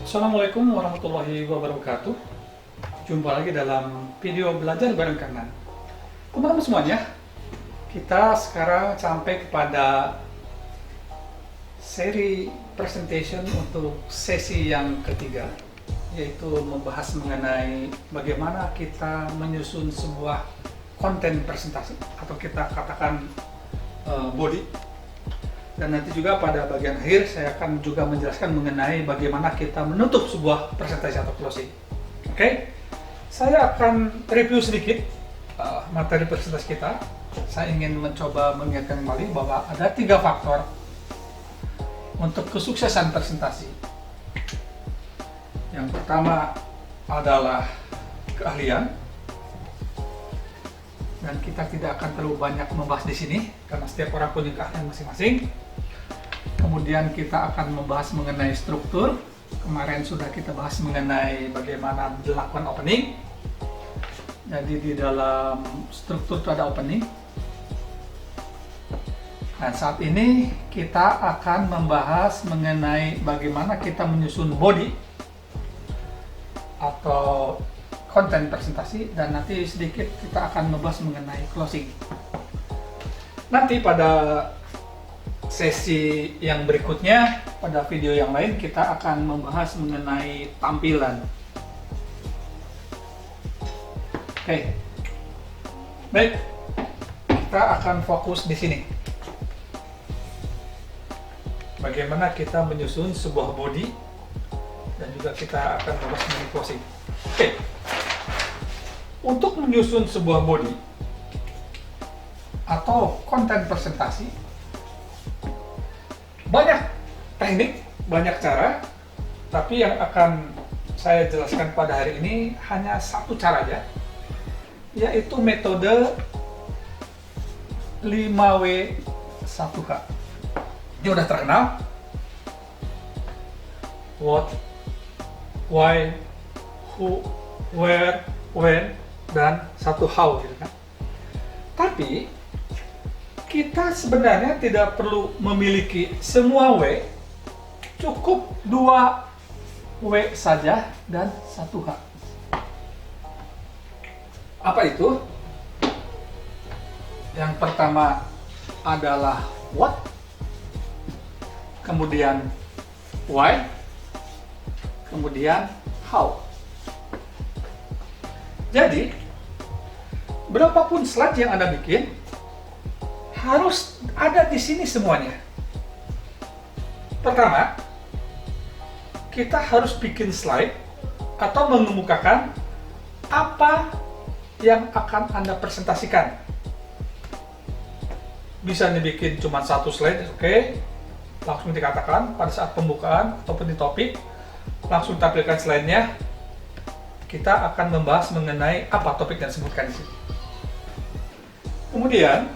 Assalamualaikum warahmatullahi wabarakatuh. Jumpa lagi dalam video belajar bareng Kanan. Teman-teman semuanya, kita sekarang sampai kepada seri presentation untuk sesi yang ketiga, yaitu membahas mengenai bagaimana kita menyusun sebuah konten presentasi atau kita katakan body. Dan nanti juga pada bagian akhir saya akan juga menjelaskan mengenai bagaimana kita menutup sebuah presentasi atau closing. Oke, saya akan review sedikit materi presentasi kita. Saya ingin mencoba mengingatkan kembali bahwa ada 3 faktor untuk kesuksesan presentasi. Yang pertama adalah keahlian, dan kita tidak akan terlalu banyak membahas di sini karena setiap orang punya keahlian masing-masing. Kemudian kita akan membahas mengenai struktur. Kemarin sudah kita bahas mengenai bagaimana dilakukan opening. Jadi di dalam struktur itu ada opening. Dan saat ini kita akan membahas mengenai bagaimana kita menyusun body atau konten presentasi, dan nanti sedikit kita akan membahas mengenai closing. Nanti pada sesi yang berikutnya, pada video yang lain, kita akan membahas mengenai tampilan. Oke, baik, kita akan fokus di sini. Bagaimana kita menyusun sebuah body, dan juga kita akan membahas mengenai closing. Oke, untuk menyusun sebuah body atau konten presentasi, banyak teknik, banyak cara, tapi yang akan saya jelaskan pada hari ini hanya satu cara aja, yaitu metode 5W1H. Ini udah terkenal. What, why, who, where, when, dan satu how, gitu kan. Tapi kita sebenarnya tidak perlu memiliki semua W, cukup 2 W saja dan 1 H. Apa itu? Yang pertama adalah what, kemudian why, kemudian how. Jadi, berapapun slide yang Anda bikin, harus ada di sini semuanya. Pertama, kita harus bikin slide atau mengemukakan apa yang akan Anda presentasikan. Bisa dibikin cuma 1 slide, oke. Langsung dikatakan pada saat pembukaan ataupun di topik, langsung tampilkan slide-nya. Kita akan membahas mengenai apa topik yang disebutkan di sini. Kemudian,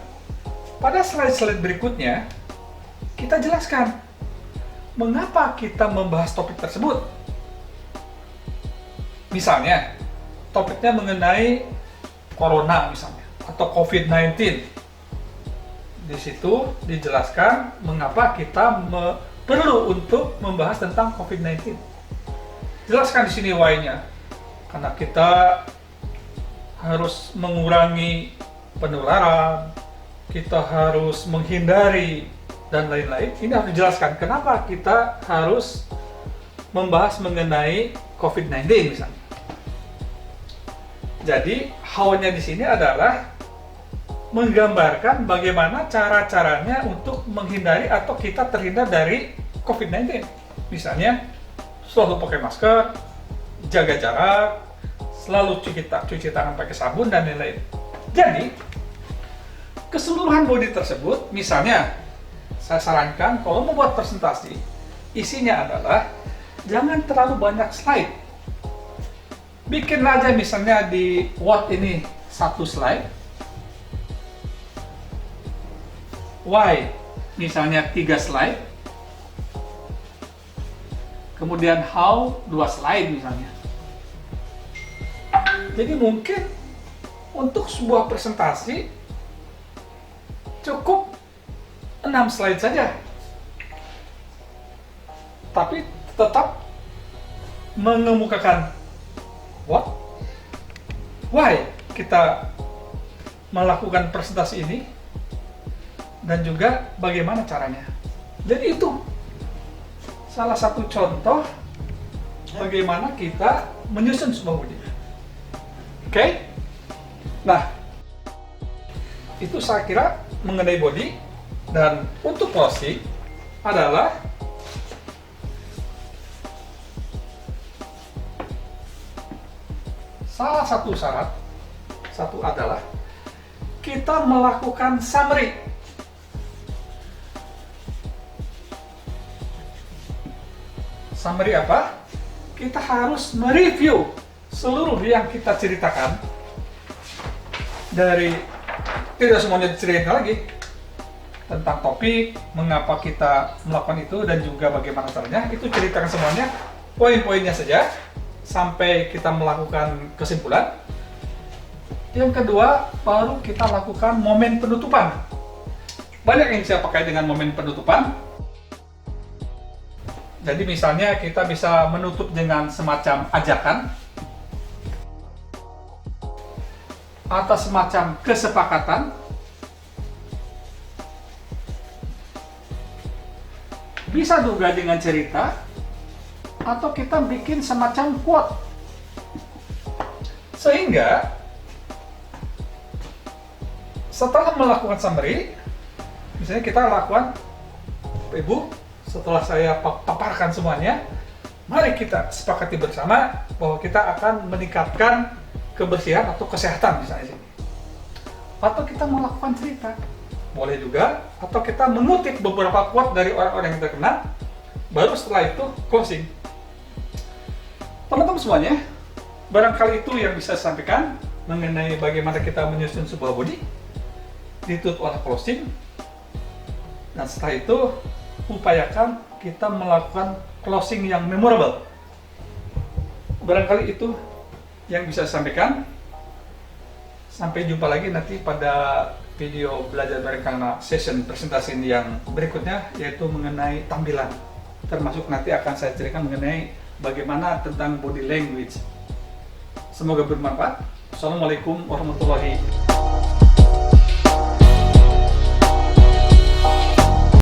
pada slide-slide berikutnya, kita jelaskan mengapa kita membahas topik tersebut. Misalnya, topiknya mengenai corona misalnya, atau COVID-19. Di situ dijelaskan mengapa kita perlu untuk membahas tentang COVID-19. Jelaskan di sini why-nya. Karena kita harus mengurangi penularan, kita harus menghindari, dan lain-lain. Ini harus dijelaskan kenapa kita harus membahas mengenai COVID-19 misalnya. Jadi, how-nya di sini adalah menggambarkan bagaimana cara-caranya untuk menghindari atau kita terhindar dari COVID-19. Misalnya, selalu pakai masker, jaga jarak, selalu cuci tangan pakai sabun, dan lain-lain. Jadi, keseluruhan body tersebut, misalnya, saya sarankan kalau membuat presentasi, isinya adalah jangan terlalu banyak slide. Bikin aja misalnya di what ini 1 slide, why misalnya 3 slide, kemudian how 2 slide misalnya. Jadi mungkin untuk sebuah presentasi cukup 6 slide saja, tapi tetap mengemukakan what, why kita melakukan presentasi ini, dan juga bagaimana caranya. Jadi itu salah satu contoh bagaimana kita menyusun sebuah body. Oke? Nah, itu saya kira mengenai body. Dan untuk closing adalah salah satu syarat adalah kita melakukan summary. Summary apa? Kita harus mereview seluruh yang kita ceritakan. Dari tidak semuanya diceritakan lagi tentang topik, mengapa kita melakukan itu, dan juga bagaimana caranya. Itu ceritakan semuanya, poin-poinnya saja, sampai kita melakukan kesimpulan. Yang kedua, baru kita lakukan momen penutupan. Banyak yang saya pakai dengan momen penutupan. Jadi misalnya kita bisa menutup dengan semacam ajakan, atau semacam kesepakatan, bisa juga dengan cerita, atau kita bikin semacam quote. Sehingga setelah melakukan summary, misalnya kita lakukan, Ibu, setelah saya paparkan semuanya, mari kita sepakati bersama bahwa kita akan meningkatkan kebersihan atau kesehatan misalnya. Atau kita melakukan cerita, boleh juga, atau kita mengutip beberapa quote dari orang-orang yang terkenal, baru setelah itu closing. Teman-teman semuanya, barangkali itu yang bisa saya sampaikan mengenai bagaimana kita menyusun sebuah body, ditutup oleh closing, dan setelah itu upayakan kita melakukan closing yang memorable. Barangkali itu yang bisa saya sampaikan. Sampai jumpa lagi nanti pada video belajar bareng Kang Na session presentasi yang berikutnya, yaitu mengenai tampilan. Termasuk nanti akan saya ceritakan mengenai bagaimana tentang body language. Semoga bermanfaat. Assalamualaikum warahmatullahi wabarakatuh.